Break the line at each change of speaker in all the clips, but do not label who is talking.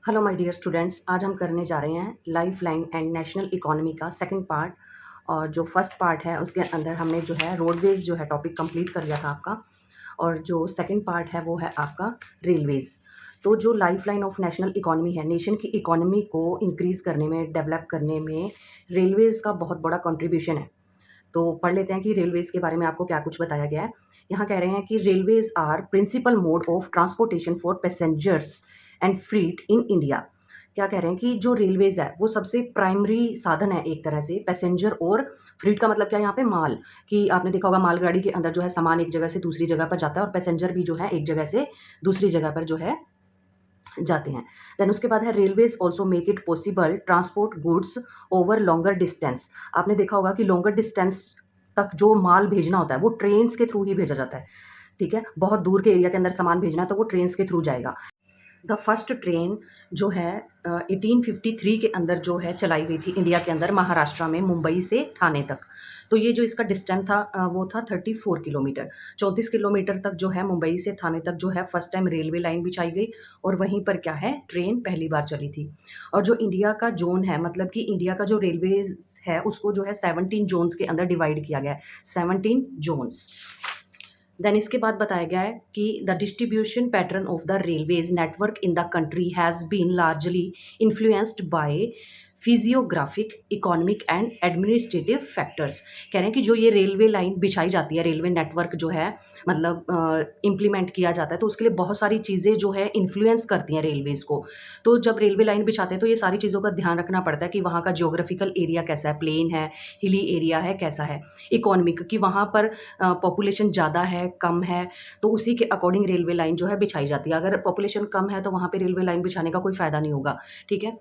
Hello my dear students, आज हम करने जा रहे हैं life line and national economy का सेकंड पार्ट। और जो फर्स्ट पार्ट है उसके अंदर हमने जो है रोडवेज़ जो है टॉपिक कंप्लीट कर लिया था आपका। और जो सेकंड पार्ट है वो है आपका रेलवेज़। तो जो life line of national economy है, नेशन की इकोनॉमी को इंक्रीज़ करने में, डेवलप करने में रेलवेज़ का बहुत बड़ा कंट्रीब्यूशन है। तो पढ़ लेते हैं कि रेलवेज़ के बारे में आपको क्या कुछ बताया गया है। यहाँ कह रहे हैं कि railways are principal mode of transportation for passengers and freight in India. क्या कह रहे हैं कि जो रेलवेज़ है वो सबसे प्राइमरी साधन है एक तरह से पैसेंजर और फ्रीट का मतलब क्या है यहाँ पे माल। कि आपने देखा होगा मालगाड़ी के अंदर जो है सामान एक जगह से दूसरी जगह पर जाता है और पैसेंजर भी जो है एक जगह से दूसरी जगह पर जो है जाते हैं। देन उसके बाद है railways also make it possible transport goods over longer distance. आपने देखा होगा कि लॉन्गर डिस्टेंस तक जो माल भेजना होता है वो ट्रेन्स के थ्रू ही भेजा जाता है। ठीक है, बहुत दूर के एरिया के अंदर सामान भेजना है तो वो ट्रेन्स के थ्रू जाएगा। द फर्स्ट ट्रेन जो है 1853 के अंदर जो है चलाई गई थी इंडिया के अंदर, महाराष्ट्र में, मुंबई से थाने तक। तो ये जो इसका डिस्टेंस था वो था 34 किलोमीटर। 34 किलोमीटर तक जो है मुंबई से थाने तक जो है फर्स्ट टाइम रेलवे लाइन बिछाई गई और वहीं पर क्या है ट्रेन पहली बार चली थी। और जो इंडिया का जोन है, मतलब कि इंडिया का जो रेलवे है उसको जो है 17 जोन्स के अंदर डिवाइड किया गया है। 17 जोन्स। देन इसके बाद बताया गया है कि the distribution pattern of the railways network in the country has been largely influenced by physiographic, economic and administrative factors. कह रहे हैं कि जो ये रेलवे लाइन बिछाई जाती है, रेलवे नेटवर्क जो है मतलब इम्प्लीमेंट किया जाता है, तो उसके लिए बहुत सारी चीज़ें जो है इन्फ्लुएंस करती हैं रेलवेज़ को। तो जब रेलवे लाइन बिछाते हैं तो ये सारी चीज़ों का ध्यान रखना पड़ता है कि वहाँ का जियोग्राफिकल एरिया कैसा है, प्लेन है, हिली एरिया है, कैसा है। इकोनॉमिक, कि वहाँ पर पॉपुलेशन ज़्यादा है, कम है, तो उसी के अकॉर्डिंग रेलवे लाइन जो है बिछाई जाती है। अगर पॉपुलेशन कम है तो वहाँ पे रेलवे लाइन बिछाने का कोई फ़ायदा नहीं होगा। ठीक है।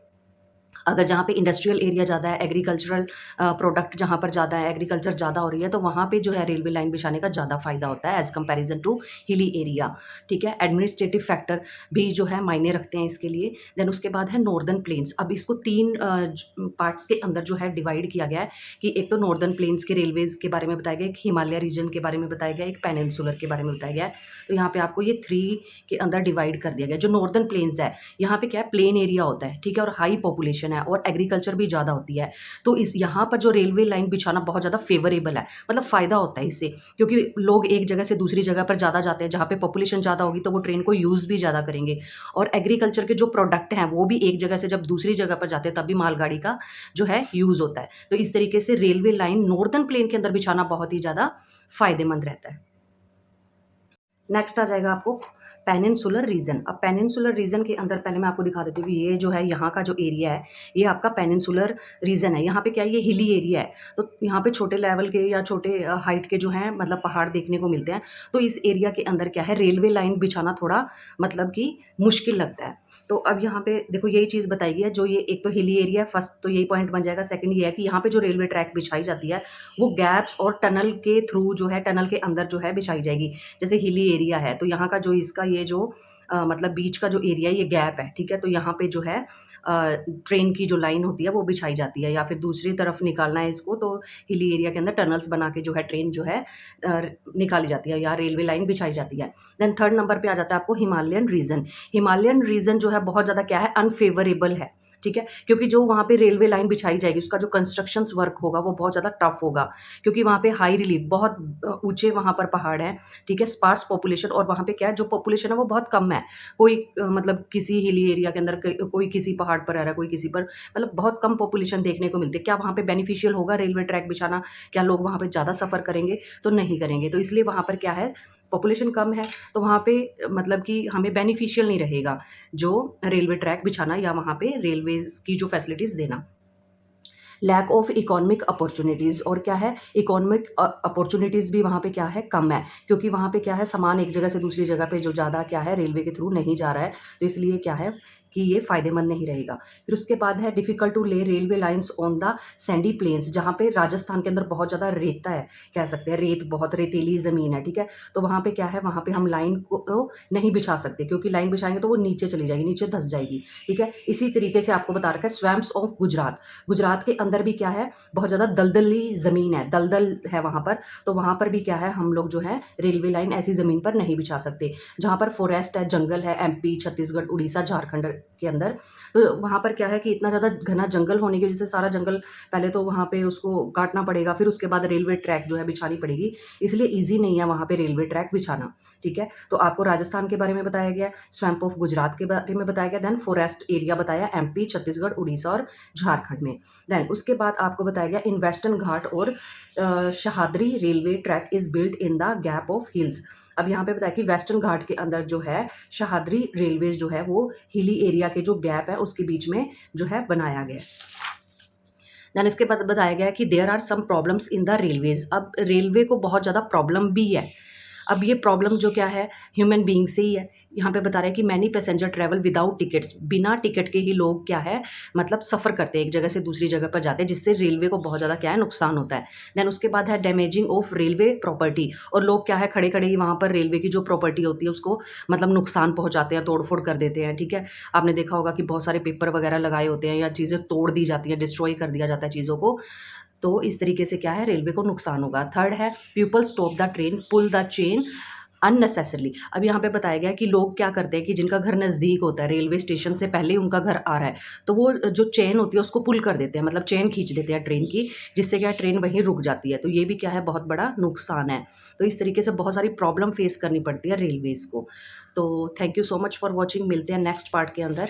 अगर जहाँ पे इंडस्ट्रियल एरिया ज़्यादा है, एग्रीकल्चरल प्रोडक्ट जहाँ पर ज़्यादा है, एग्रीकल्चर ज़्यादा हो रही है, तो वहाँ पे जो है रेलवे लाइन बिछाने का ज़्यादा फ़ायदा होता है as comparison to hilly area. ठीक है। एडमिनिस्ट्रेटिव फैक्टर भी जो है मायने रखते हैं इसके लिए। देन उसके बाद है नॉर्दर्न प्लेन्स। अब इसको तीन पार्ट्स के अंदर जो है डिवाइड किया गया है कि एक तो नॉर्दर्न प्लेन्स के रेलवेज़ के बारे में बताया गया है, एक हिमालय रीजन के बारे में बताया गया है, एक पेनिनसुलर के बारे में बताया गया है। तो यहाँ पे आपको ये 3 के अंदर डिवाइड कर दिया गया है। जो नॉर्दर्न प्लेन्स है, यहाँ पे क्या है, प्लेन एरिया होता है। ठीक है, और हाई पॉपुलेशन है और एग्रीकल्चर भी ज़्यादा होती है। तो इस यहाँ पर जो रेलवे लाइन बिछाना बहुत ज़्यादा फेवरेबल है, मतलब फ़ायदा होता है इससे, क्योंकि लोग एक जगह से दूसरी जगह पर ज़्यादा जाते हैं। जहाँ पे पॉपुलेशन ज़्यादा होगी तो वो ट्रेन को यूज़ भी ज़्यादा करेंगे। और एग्रीकल्चर के जो प्रोडक्ट हैं वो भी एक जगह से जब दूसरी जगह पर जाते हैं तब भी मालगाड़ी का जो है यूज़ होता है। तो इस तरीके से रेलवे लाइन नॉर्दर्न प्लेन के अंदर बिछाना बहुत ही ज़्यादा फ़ायदेमंद रहता है। नेक्स्ट आ जाएगा आपको पेनिनसुलर रीजन। अब पेनिनसुलर रीजन के अंदर पहले मैं आपको दिखा देती हूँ कि ये जो है यहाँ का जो एरिया है ये आपका पेनिनसुलर रीजन है। यहाँ पे क्या है, ये हिली एरिया है, तो यहाँ पे छोटे लेवल के या छोटे हाइट के जो हैं मतलब पहाड़ देखने को मिलते हैं। तो इस एरिया के अंदर क्या है, रेलवे लाइन बिछाना थोड़ा मतलब कि मुश्किल लगता है। तो अब यहाँ पे देखो यही चीज़ बताई गई है, जो ये एक तो हिली एरिया है, फर्स्ट तो यही पॉइंट बन जाएगा। सेकंड ये है कि यहाँ पे जो रेलवे ट्रैक बिछाई जाती है वो गैप्स और टनल के थ्रू जो है, टनल के अंदर जो है बिछाई जाएगी। जैसे हिली एरिया है तो यहाँ का जो इसका ये जो मतलब बीच का जो एरिया है ये गैप है। ठीक है, तो यहाँ पे जो है ट्रेन की जो लाइन होती है वो बिछाई जाती है, या फिर दूसरी तरफ निकालना है इसको तो हिली एरिया के अंदर टनल्स बना के जो है ट्रेन जो है निकाली जाती है या रेलवे लाइन बिछाई जाती है। देन थर्ड नंबर पे आ जाता है आपको हिमालयन रीजन। हिमालयन रीजन जो है बहुत ज़्यादा क्या है, अनफेवरेबल है। ठीक है, क्योंकि जो वहाँ पे रेलवे लाइन बिछाई जाएगी उसका जो कंस्ट्रक्शंस वर्क होगा वो बहुत ज़्यादा टफ होगा, क्योंकि वहाँ पे हाई रिलीफ, बहुत ऊंचे वहाँ पर पहाड़ हैं। ठीक है, स्पार्स पॉपुलेशन, और वहाँ पे क्या है, जो पॉपुलेशन है वो बहुत कम है। कोई मतलब किसी हिली एरिया के अंदर कोई किसी पहाड़ पर रह रहा है, कोई किसी पर, मतलब बहुत कम पॉपुलेशन देखने को मिलती है। क्या वहाँ पे बेनिफिशियल होगा रेलवे ट्रैक बिछाना? क्या लोग वहाँ पे ज़्यादा सफ़र करेंगे? तो नहीं करेंगे। तो इसलिए वहाँ पर क्या है, पॉपुलेशन कम है, तो वहाँ पे मतलब कि हमें बेनिफिशियल नहीं रहेगा जो रेलवे ट्रैक बिछाना या वहाँ पे रेलवेज़ की जो फैसिलिटीज़ देना। लैक ऑफ इकोनॉमिक अपॉर्चुनिटीज़, और क्या है, इकोनॉमिक अपॉर्चुनिटीज़ भी वहाँ पे क्या है, कम है, क्योंकि वहाँ पे क्या है, सामान एक जगह से दूसरी जगह पे जो ज़्यादा क्या है रेलवे के थ्रू नहीं जा रहा है, तो इसलिए क्या है कि ये फ़ायदेमंद नहीं रहेगा। फिर उसके बाद है difficult to lay railway lines on the sandy plains, जहाँ पे राजस्थान के अंदर बहुत ज़्यादा रेता है, कह सकते हैं रेत, बहुत रेतीली ज़मीन है। ठीक है, तो वहाँ पे क्या है, वहाँ पे हम लाइन को नहीं बिछा सकते, क्योंकि लाइन बिछाएंगे तो वो नीचे चली जाएगी, नीचे धंस जाएगी। ठीक है, इसी तरीके से आपको बता रखा है स्वैम्प्स ऑफ गुजरात। गुजरात के अंदर भी क्या है, बहुत ज़्यादा दलदली ज़मीन है, दलदल है वहाँ पर, तो वहाँ पर भी क्या है, हम लोग जो है रेलवे लाइन ऐसी ज़मीन पर नहीं बिछा सकते। जहाँ पर फॉरेस्ट है, जंगल है, एमपी, छत्तीसगढ़, उड़ीसा, झारखंड के अंदर। तो वहाँ पर क्या है कि इतना ज़्यादा घना जंगल होने की वजह से सारा जंगल पहले तो वहाँ पे उसको काटना पड़ेगा, फिर उसके बाद रेलवे ट्रैक जो है बिछानी पड़ेगी, इसलिए ईज़ी नहीं है वहाँ पे रेलवे ट्रैक बिछाना, ठीक है। तो आपको राजस्थान के बारे में बताया गया, स्वैम्प ऑफ गुजरात के बारे में बताया गया, देन फॉरेस्ट एरिया बताया एमपी, छत्तीसगढ़, उड़ीसा और झारखंड में। देन उसके बाद आपको बताया गया इन वेस्टर्न घाट और Sahyadri railway track is built in the gap of hills. अब यहाँ पे बताया कि वेस्टर्न घाट के अंदर जो है शहादरी रेलवेज जो है वो हिली एरिया के जो गैप है उसके बीच में जो है बनाया गया। देन इसके बाद बताया गया कि there are some problems in the railways. अब रेलवे को बहुत ज़्यादा प्रॉब्लम भी है। अब ये प्रॉब्लम जो क्या है ह्यूमन बीइंग से ही है। यहाँ पे बता रहे हैं कि many passenger travel without tickets, बिना टिकट के ही लोग क्या है मतलब सफ़र करते हैं, एक जगह से दूसरी जगह पर जाते हैं, जिससे रेलवे को बहुत ज़्यादा क्या है नुकसान होता है। देन उसके बाद है डैमेजिंग ऑफ रेलवे प्रॉपर्टी, और लोग क्या है खड़े खड़े ही वहाँ पर रेलवे की जो प्रॉपर्टी होती है उसको मतलब नुकसान पहुँचाते हैं, तोड़फोड़ कर देते हैं, ठीक है। आपने देखा होगा कि बहुत सारे पेपर वगैरह लगाए होते हैं या चीज़ें तोड़ दी जाती हैं, डिस्ट्रॉय कर दिया जाता है चीज़ों को। तो इस तरीके से क्या है रेलवे को नुकसान होगा। थर्ड है people stop the train, pull the chain unnecessarily. अब यहाँ पे बताया गया कि लोग क्या करते हैं कि जिनका घर नज़दीक होता है, रेलवे स्टेशन से पहले ही उनका घर आ रहा है, तो वो जो चेन होती है उसको पुल कर देते हैं, मतलब चेन खींच देते हैं ट्रेन की, जिससे क्या ट्रेन वहीं रुक जाती है। तो ये भी क्या है बहुत बड़ा नुकसान है। तो इस तरीके से बहुत सारी प्रॉब्लम फेस करनी पड़ती है रेलवेज़ को। तो thank you so much for watching, मिलते हैं नेक्स्ट पार्ट के अंदर।